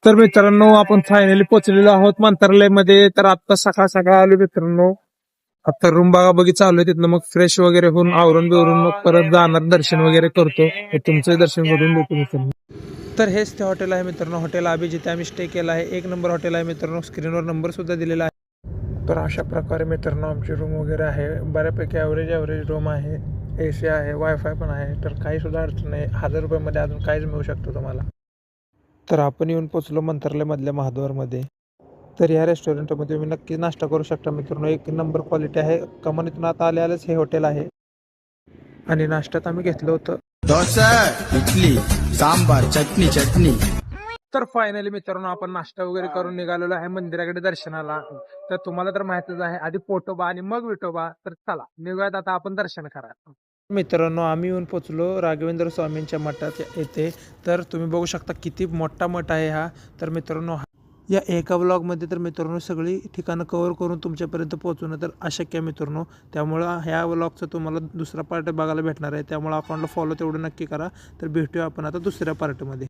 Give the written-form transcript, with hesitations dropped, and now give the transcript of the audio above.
तर मित्रांनो आपण फायनली पोहोचलेलो आहोत मंत्रालयामध्ये. तर आता सकाळ सकाळ आलो मित्रांनो. आता रूम बघा चालू आहे. तिथनं मग फ्रेश वगैरे होऊन आवरून बिवरून मग परत जाणार, दर्शन वगैरे करतो. तुमचं दर्शन करून देतो मित्रांनो. तर हेच ते हॉटेल आहे मित्रांनो, हॉटेल आबी, जिथे आम्ही स्टे केला आहे. एक नंबर हॉटेल आहे मित्रांनो. स्क्रीनवर नंबर सुद्धा दिलेला आहे. तर अशा प्रकारे मित्रांनो आमची रूम वगैरे आहे. बऱ्यापैकी ॲव्हरेज रूम आहे. AC आहे, वायफाय पण आहे. तर काही सुद्धा अडचण नाही. 1000 रुपयामध्ये अजून काहीच मिळू शकतं तुम्हाला. तर आपण येऊन पोचलो मंत्रालयमधल्या महाद्वारमध्ये. तर या रेस्टॉरंटमध्ये तुम्ही नक्की नाश्ता करू शकता मित्रांनो. एक नंबर क्वालिटी आहे. कमानीतून आता आल्याच हे हॉटेल आहे. आणि नाश्त्यात आम्ही घेतलं होतं डोसा, इडली, सांबार, चटणी. तर फायनली मित्रांनो आपण नाश्ता वगैरे करून निघालेलो आहे मंदिराकडे दर्शनाला. तर तुम्हाला तर माहितच आहे, आधी पोटोबा आणि मग विठोबा. तर चला निघूयात आता आपण दर्शन करा. मित्रांनो आम्ही येऊन पोचलो राघवेंद्र स्वामींच्या मठात येथे. तर तुम्ही बघू शकता किती मोठा मठ आहे हा. तर मित्रांनो या एका व्लॉगमध्ये तर मित्रांनो सगळी ठिकाणं कव्हर करून तुमच्यापर्यंत पोहोचवणं तर अशक्य आहे मित्रांनो. त्यामुळं ह्या व्लॉगचा तुम्हाला दुसरा पार्ट बघायला भेटणार आहे. त्यामुळे अकाउंटला फॉलो तेवढं नक्की करा. तर भेटूया आपण आता दुसऱ्या पार्टमध्ये.